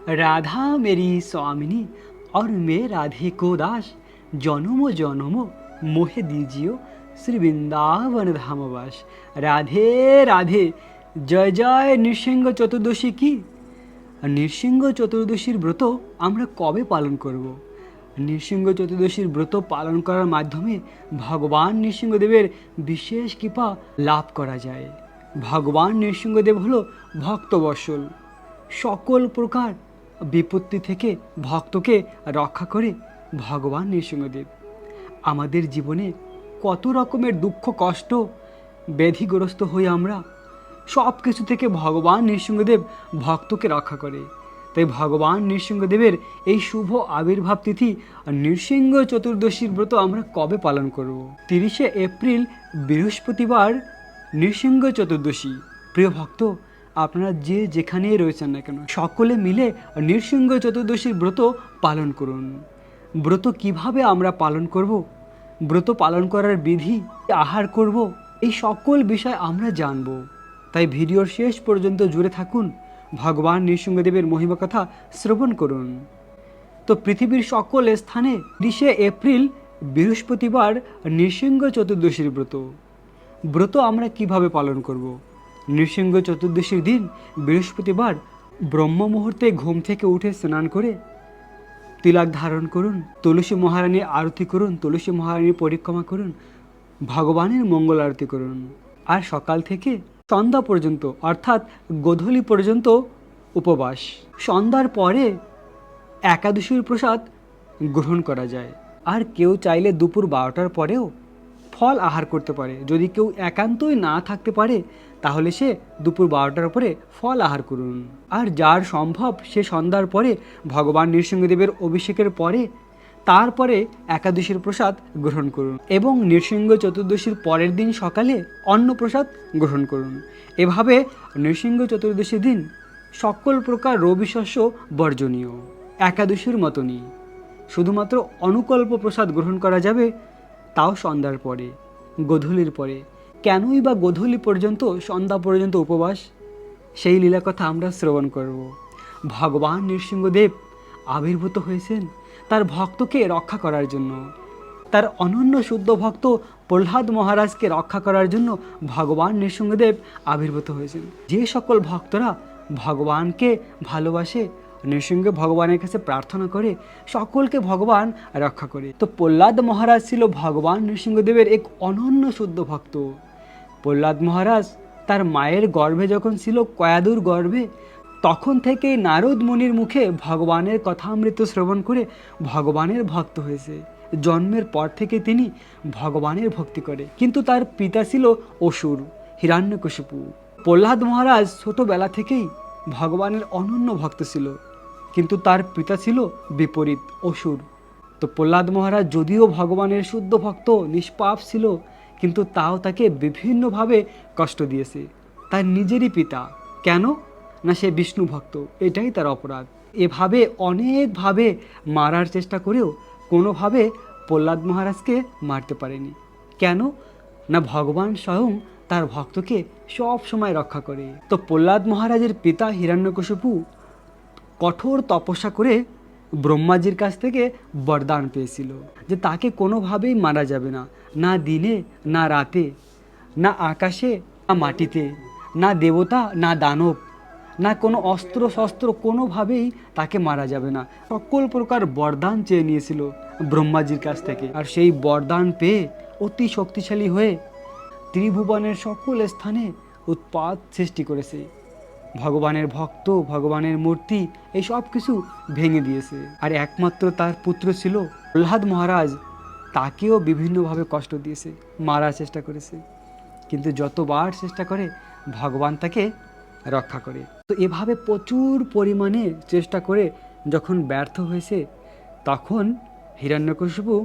राधा मेरी स्वामिनी और मैं राधे को दास, जन्मो जन्मो मोहे दीजियो श्री वृंदावन धामवास। राधे राधे। জয় জয় নৃসিংহ চতুর্দশী কি? নৃসিংহ চতুর্দশীর ব্রত আমরা কবে পালন করব? নৃসিংহ চতুর্দশীর ব্রত পালন করার মাধ্যমে ভগবান নৃসিংহদেবের বিশেষ কৃপা লাভ করা যায়। ভগবান নৃসিংহদেব হলো ভক্তবৎসল। সকল প্রকার বিপত্তি থেকে ভক্তকে রক্ষা করে ভগবান নৃসিংহদেব। আমাদের জীবনে কত রকমের দুঃখ কষ্ট ব্যাধিগ্রস্ত হই আমরা, সব কিছু থেকে ভগবান নৃসিংহদেব ভক্তকে রক্ষা করে। তাই ভগবান নৃসিংহদেবের এই শুভ আবির্ভাব তিথি নৃসিংহ চতুর্দশীর ব্রত আমরা কবে পালন করব? 30শে এপ্রিল বৃহস্পতিবার নৃসিংহ চতুর্দশী। প্রিয় ভক্ত, আপনারা যে যেখানেই রয়েছেন না কেন, সকলে মিলে নৃসিংহ চতুর্দশীর ব্রত পালন করুন। ব্রত কিভাবে আমরা পালন করব, ব্রত পালন করার বিধি, আহার করব, এই সকল বিষয় আমরা জানব। তাই ভিডিওর শেষ পর্যন্ত জুড়ে থাকুন, ভগবান নৃসিংহদেবের মহিমা কথা শ্রবণ করুন। তো পৃথিবীর সকল স্থানে 30শে এপ্রিল বৃহস্পতিবার নৃসিংহ চতুর্দশীর ব্রত। ব্রত আমরা কিভাবে পালন করব? নৃসিংহ চতুর্দশীর দিন বৃহস্পতিবার ব্রহ্ম মুহূর্তে ঘুম থেকে উঠে স্নান করে তিলক ধারণ করুন, তুলসী মহারানীর আরতি করুন, তুলসী মহারানীর পরিক্রমা করুন, ভগবানের মঙ্গল আরতি করুন। আর সকাল থেকে সন্ধ্যা পর্যন্ত অর্থাৎ গোধূলি পর্যন্ত উপবাস। সন্ধ্যার পরে একাদশীর প্রসাদ গ্রহণ করা যায়। আর কেউ চাইলে দুপুর 12টার পরেও ফল আহার করতে পারে। যদি কেউ একান্তই না থাকতে পারে তাহলে সে দুপুর 12টার পরে ফল আহার করুন। আর যার সম্ভব সে সন্ধ্যার পরে ভগবান নৃসিংহদেবের অভিষেকের পরে তারপরে একাদশীর প্রসাদ গ্রহণ করুন এবং নৃসিংহ চতুর্দশীর পরের দিন সকালে অন্ন প্রসাদ গ্রহণ করুন। এভাবে নৃসিংহ চতুর্দশীর দিন সকল প্রকার রবি শস্য বর্জনীয়। একাদশীর মতনই শুধুমাত্র অনুকল্প প্রসাদ গ্রহণ করা যাবে, তাও সন্ধ্যার পরে, গোধূলির পরে। কেনই বা গোধূলি পর্যন্ত, সন্ধ্যা পর্যন্ত উপবাস? সেই লীলা কথা আমরা শ্রবণ করব। ভগবান নৃসিংহদেব আবির্ভূত হয়েছেন তার ভক্তকে রক্ষা করার জন্য। তার অনন্য শুদ্ধ ভক্ত প্রহ্লাদ মহারাজকে রক্ষা করার জন্য ভগবান নৃসিংহদেব আবির্ভূত হয়েছেন। যে সকল ভক্তরা ভগবানকে ভালোবাসে, নৃসিংহ ভগবানের কাছে প্রার্থনা করে, সকলকে ভগবান রক্ষা করে। তো প্রহ্লাদ মহারাজ ছিল ভগবান নৃসিংহদেবের এক অনন্য শুদ্ধ ভক্ত। প্রহ্লাদ মহারাজ তার মায়ের গর্ভে যখন ছিল, কয়াদুর গর্ভে, তখন থেকে নারদ মুনির মুখে ভগবানের কথামৃত শ্রবণ করে ভগবানের ভক্ত হয়েছে। জন্মের পর থেকে তিনি ভগবানের ভক্তি করে। কিন্তু তার পিতা ছিল অসুর, হিরণ্যকশিপু। প্রহ্লাদ মহারাজ ছোটবেলা থেকেই ভগবানের অনন্য ভক্ত ছিল, কিন্তু তার পিতা ছিল বিপরীত, অসুর। তো প্রহ্লাদ মহারাজ যদিও ভগবানের শুদ্ধ ভক্ত, নিষ্পাপ ছিল, কিন্তু তাও তাকে বিভিন্নভাবে কষ্ট দিয়েছে তার নিজেরই পিতা। কেন না, সে বিষ্ণু ভক্ত, এটাই তার অপরাধ। এভাবে অনেকভাবে মারার চেষ্টা করেও কোনোভাবে প্রহ্লাদ মহারাজকে মারতে পারেনি। কেন না, ভগবান স্বয়ং তার ভক্তকে সব সময় রক্ষা করে। তো প্রহ্লাদ মহারাজের পিতা হিরণ্যকশিপু কঠোর তপস্যা করে ব্রহ্মাজির কাছ থেকে বরদান পেয়েছিল যে তাকে কোনোভাবেই মারা যাবে না, না দিনে না রাতে, না আকাশে না মাটিতে, না দেবতা না দানব, না কোনো অস্ত্র শস্ত্র, কোনোভাবেই তাকে মারা যাবে না। সকল প্রকার বরদান চেয়ে নিয়েছিল ব্রহ্মাজির কাছ থেকে। আর সেই বরদান পেয়ে অতি শক্তিশালী হয়ে ত্রিভুবনের সকল স্থানে উৎপাত সৃষ্টি করেছে। ভগবানের ভক্ত, ভগবানের মূর্তি, এই সব কিছু ভেঙে দিয়েছে। আর একমাত্র তার পুত্র ছিল প্রহ্লাদ মহারাজ, তাকেও বিভিন্নভাবে কষ্ট দিয়েছে, মারার চেষ্টা করেছে। কিন্তু যতবার চেষ্টা করে ভগবান তাকে রক্ষা করে। তো এভাবে প্রচুর পরিমাণে চেষ্টা করে যখন ব্যর্থ হয়েছে, তখন হিরণ্যকশিপু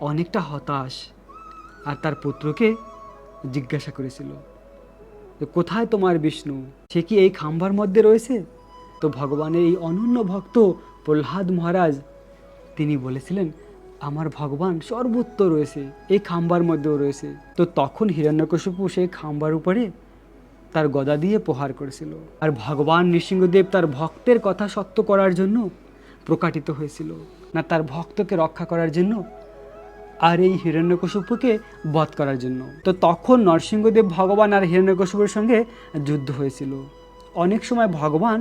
অনেকটা হতাশ আর তার পুত্রকে জিজ্ঞাসা করেছিল, কোথায় তোমার বিষ্ণু? সে কি এই খাম্বার মধ্যে রয়েছে? তো ভগবানের এই অনন্য ভক্ত প্রহ্লাদ মহারাজ তিনি বলেছিলেন, আমার ভগবান সর্বত্র রয়েছে, এই খাম্বার মধ্যেও রয়েছে। তো তখন হিরণ্যকশিপু সেই খাম্বার উপরে তার গদা দিয়ে প্রহার করেছিল। আর ভগবান নৃসিংহদেব তার ভক্তের কথা সত্য করার জন্য প্রকাটিত হয়েছিল, না তার ভক্তকে রক্ষা করার জন্য আর এই হিরণ্যকশিপুকে বধ করার জন্য। তো তখন নরসিংহদেব ভগবান আর হিরণ্যকশিপুর সঙ্গে যুদ্ধ হয়েছিল। অনেক সময় ভগবান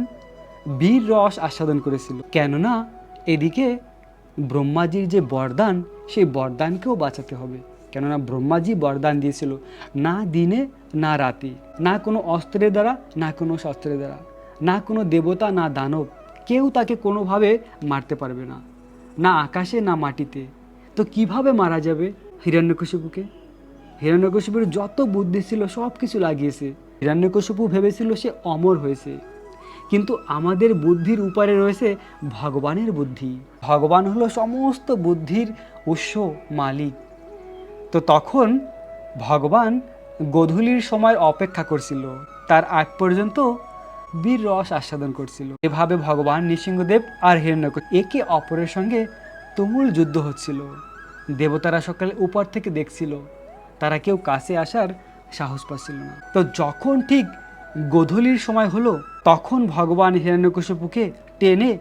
বীর রস আস্বাদন করেছিল, কেননা এদিকে ব্রহ্মাজির যে বরদান, সেই বরদানকেও বাঁচাতে হবে। কেননা ব্রহ্মাজি বরদান দিয়েছিল, না দিনে না রাতে, না কোনো অস্ত্রের দ্বারা না কোনো শস্ত্রের দ্বারা, না কোনো দেবতা না দানব, কেউ তাকে কোনোভাবে মারতে পারবে না, না আকাশে না মাটিতে। তো কিভাবে মারা যাবে হিরণ্যকশিপুকে? হিরণ্যকশিপুর যত বুদ্ধি ছিল সব কিছু লাগিয়েছে। হিরণ্যকশিপু ভেবেছিল সে অমর হয়েছে, কিন্তু আমাদের বুদ্ধির উপরে রয়েছে ভগবানের বুদ্ধি। ভগবান হলো সমস্ত বুদ্ধির উৎস, মালিক। তো তখন ভগবান গোধূলির সময় অপেক্ষা করছিল, তার আগ পর্যন্ত বীর রস আস্বাদন করছিল। এভাবে ভগবান নৃসিংহদেব আর হিরণ্যকশিপু একে অপরের সঙ্গে তুমুল যুদ্ধ হচ্ছিল। দেবতারা সকালে উপর থেকে দেখছিল, তারা কেউ কাছে আসার সাহস পাচ্ছিল না। তো যখন ঠিক গোধূলির সময় হলো, তখন ভগবান হিরণ্যকশিপুকে টেনে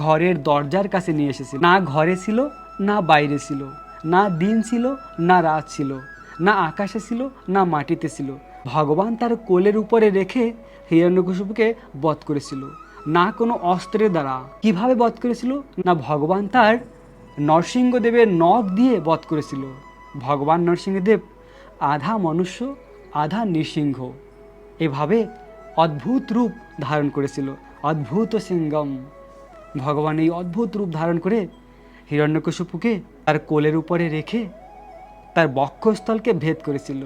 ঘরের দরজার কাছে নিয়ে এসেছিল। না ঘরে ছিল না বাইরে ছিল, না দিন ছিল না রাত ছিল, না আকাশে ছিল না মাটিতে ছিল। ভগবান তার কোলের উপরে রেখে হিরণ্যকশিপুকে বধ করেছিল, না কোনো অস্ত্রের দ্বারা। কিভাবে বধ করেছিল? না ভগবান তার নরসিংহদেবের নখ দিয়ে বধ করেছিল। ভগবান নরসিংহদেব আধা মনুষ্য আধা নৃসিংহ, এভাবে অদ্ভুত রূপ ধারণ করেছিল। অদ্ভুত সিংহম। ভগবান এই অদ্ভুত রূপ ধারণ করে হিরণ্যকশিপুকে তার কোলের উপরে রেখে তার বক্ষস্থলকে ভেদ করেছিল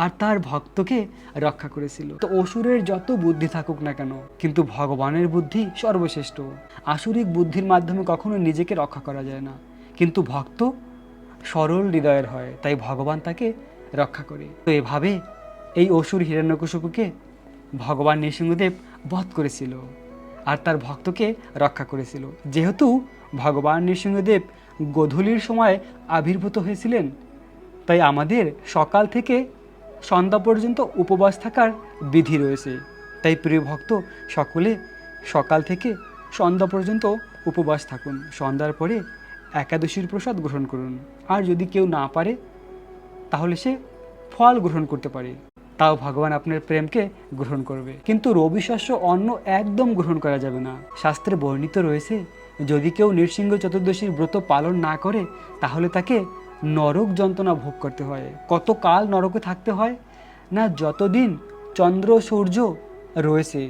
আর তার ভক্তকে রক্ষা করেছিল। তো অসুরের যত বুদ্ধি থাকুক না কেন, কিন্তু ভগবানের বুদ্ধি সর্বশ্রেষ্ঠ। আসুরিক বুদ্ধির মাধ্যমে কখনো নিজেকে রক্ষা করা যায় না, কিন্তু ভক্ত সরল হৃদয়ের হয়, তাই ভগবান তাকে রক্ষা করে। তো এভাবে এই অসুর হিরণ্যকশিপুকে ভগবান নৃসিংহদেব বধ করেছিল আর তার ভক্তকে রক্ষা করেছিল। যেহেতু ভগবান নৃসিংহদেব গোধূলির সময় আবির্ভূত হয়েছিলেন, তাই আমাদের সকাল থেকে সন্ধ্যা পর্যন্ত উপবাস থাকার বিধি রয়েছে। তাই প্রিয় ভক্ত সকলে সকাল থেকে সন্ধ্যা পর্যন্ত উপবাস থাকুন, সন্ধ্যার পরে একাদশীর প্রসাদ গ্রহণ করুন। আর যদি কেউ না পারে তাহলে সে ফল গ্রহণ করতে পারে, তাও ভগবান আপনার প্রেমকে গ্রহণ করবে। কিন্তু রবিশস্য অন্ন একদম গ্রহণ করা যাবে না। শাস্ত্রে বর্ণিত রয়েছে, যদি কেউ নৃসিংহ চতুর্দশীর ব্রত পালন না করে তাহলে তাকে নরক যন্ত্রণা ভোগ করতে হয়। কত কাল নরকে থাকতে হয় না, যতদিন চন্দ্র সূর্য রয়েছে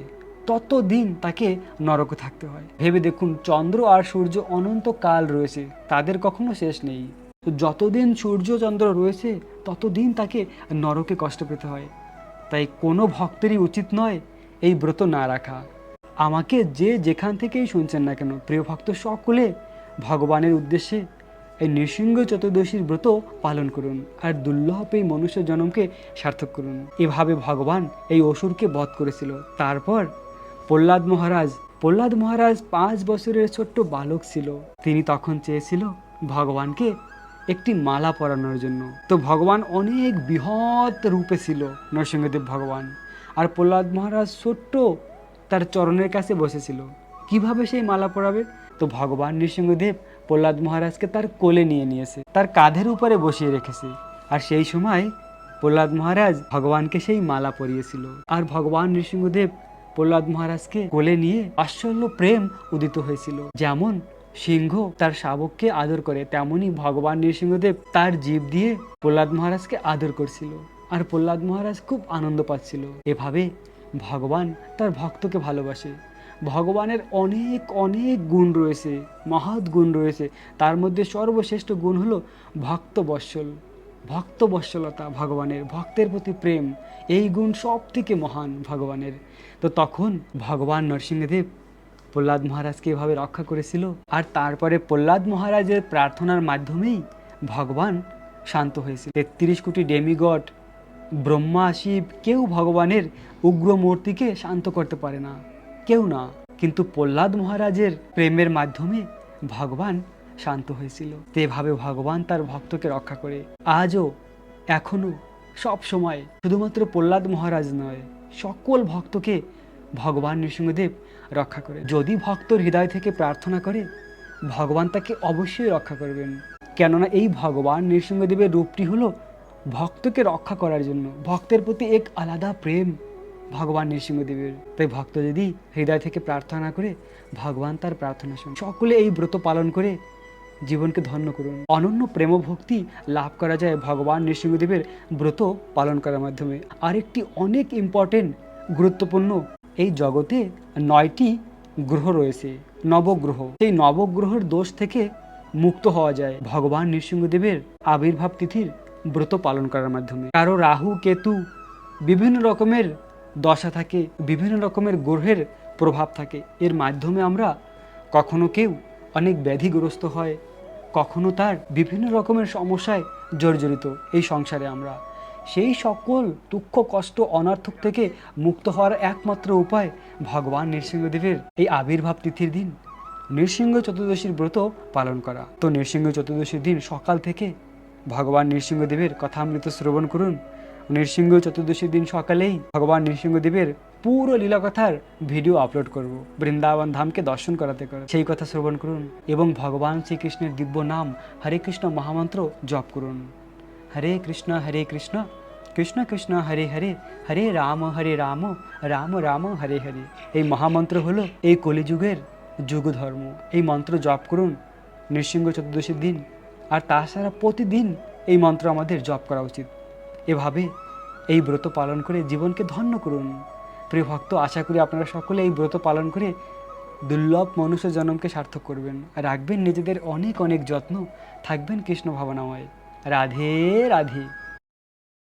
ততদিন তাকে নরকে থাকতে হয়। ভেবে দেখুন, চন্দ্র আর সূর্য অনন্ত কাল রয়েছে, তাদের কখনো শেষ নেই। তো যতদিন সূর্য চন্দ্র রয়েছে ততদিন তাকে নরকে কষ্ট পেতে হয়। তাই কোনো ভক্তেরই উচিত নয় এই ব্রত না রাখা। আমাকে যে যেখান থেকেই শুনছেন না কেন, প্রিয় ভক্ত সকলে ভগবানের উদ্দেশ্যে এই নৃসিংহ চতুর্দশীর ব্রত পালন করুন আর দুর্লভ এই মনুষ্য জন্মকে সার্থক করুন। এভাবে ভগবান এই অসুরকে বধ করেছিল। তারপর প্রহ্লাদ মহারাজ 5 বছরের ছোট্ট বালক ছিল। তিনি তখন চেয়েছিল ভগবানকে একটি মালা পরানোর জন্য। তো ভগবান অনেক বৃহৎ রূপে ছিল নরসিংহদেব ভগবান, আর প্রহ্লাদ মহারাজ ছোট্ট তার চরণের কাছে বসেছিল। কিভাবে সেই মালা পরাবে? তো ভগবান নৃসিংহদেব প্রহ্লাদ মহারাজকে তার কোলে নিয়েছে, তার কাঁধের উপরে বসিয়ে রেখেছে। আর সেই সময় প্রহ্লাদ মহারাজ ভগবানকে সেই মালা পরিয়েছিল। আর ভগবান নৃসিংহদেব প্রহ্লাদ মহারাজকে কোলে নিয়ে বাৎসল্য প্রেম উদিত হয়েছিল। যেমন সিংহ তার শাবককে আদর করে, তেমনি ভগবান নৃসিংহদেব তার জীব দিয়ে প্রহ্লাদ মহারাজকে আদর করছিল। আর প্রহ্লাদ মহারাজ খুব আনন্দ পাচ্ছিল। এভাবে ভগবান তার ভক্তকে ভালোবাসে। ভগবানের অনেক অনেক গুণ রয়েছে, মহৎ গুণ রয়েছে। তার মধ্যে সর্বশ্রেষ্ঠ গুণ হলো ভক্তবৎসলতা। ভগবানের ভক্তের প্রতি প্রেম, এই গুণ সব থেকে মহান ভগবানের। তো তখন ভগবান নরসিংহদেব প্রহ্লাদ মহারাজকে এভাবে রক্ষা করেছিল। আর তারপরে প্রহ্লাদ মহারাজের প্রার্থনার মাধ্যমেই ভগবান শান্ত হয়েছিল। 33 কোটি ডেমিগড, ব্রহ্মা, শিব, কেউ ভগবানের উগ্র মূর্তিকে শান্ত করতে পারে না, কেউ না। কিন্তু প্রহ্লাদ মহারাজের প্রেমের মাধ্যমে ভগবান শান্ত হয়েছিল। তো এভাবে ভগবান তার ভক্তকে রক্ষা করে। আজও, এখনো, সব সময়, শুধুমাত্র প্রহ্লাদ মহারাজ নয়, সকল ভক্তকে ভগবান নৃসিংহদেব রক্ষা করে। যদি ভক্তর হৃদয় থেকে প্রার্থনা করে ভগবান তাকে অবশ্যই রক্ষা করবেন। কেননা এই ভগবান নৃসিংহদেবের রূপটি হলো ভক্তকে রক্ষা করার জন্য। ভক্তের প্রতি এক আলাদা প্রেম ভগবান নৃসিংহদেবের। তাই ভক্ত যদি হৃদয় থেকে প্রার্থনা করে ভগবান তার প্রার্থনা শুনে। সকলে এই ব্রত পালন করে জীবনকে ধন্য করুন। অনন্য প্রেম ভক্তি লাভ করা যায় ভগবান নৃসিংহদেবের ব্রত পালন করার মাধ্যমে। আরেকটি অনেক ইম্পর্টেন্ট গুরুত্বপূর্ণ, এই জগতে 9টি গ্রহ রয়েছে, নবগ্রহ। সেই নবগ্রহের দোষ থেকে মুক্ত হওয়া যায় ভগবান নৃসিংহদেবের আবির্ভাব তিথির ব্রত পালন করার মাধ্যমে। কারো রাহু কেতু বিভিন্ন রকমের দশা থাকে, বিভিন্ন রকমের গ্রহের প্রভাব থাকে। এর মাধ্যমে আমরা কখনো কেউ অনেক ব্যাধিগ্রস্ত হয়, কখনো তার বিভিন্ন রকমের সমস্যায় জর্জরিত এই সংসারে। আমরা সেই সকল দুঃখ কষ্ট অনর্থক থেকে মুক্ত হওয়ার একমাত্র উপায় ভগবান নৃসিংহদেবের এই আবির্ভাব তিথির দিন নৃসিংহ চতুর্দশীর ব্রত পালন করা। তো নৃসিংহ চতুর্দশীর দিন সকাল থেকে ভগবান নৃসিংহদেবের কথামৃত শ্রবণ করুন। নৃসিংহ চতুর্দশীর দিন সকালেই ভগবান নৃসিংহদেবের পুরো লীলাকথার ভিডিও আপলোড করব বৃন্দাবন ধামকে দর্শন করাতে করে। সেই কথা শ্রবণ করুন এবং ভগবান শ্রীকৃষ্ণের দিব্য নাম হরে কৃষ্ণ মহামন্ত্র জপ করুন। হরে কৃষ্ণ কৃষ্ণ কৃষ্ণ হরে হরে, হরে রাম রাম রাম হরে হরে। এই মহামন্ত্র হলো এই কলিযুগের যুগ ধর্ম। এই মন্ত্র জপ করুন নৃসিংহ চতুর্দশীর দিন। আর তাছাড়া প্রতিদিন এই মন্ত্র আমাদের জপ করা উচিত। এভাবে এই ব্রত পালন করে জীবনকে ধন্য করুন। প্রিয় ভক্ত, আশা করি আপনারা সকলে এই ব্রত পালন করে দুর্লভ মনুষ্য জন্মকে সার্থক করবেন। রাখবেন নিজেদের অনেক অনেক যত্ন, থাকবেন কৃষ্ণ ভাবনাময়। রাধে রাধে।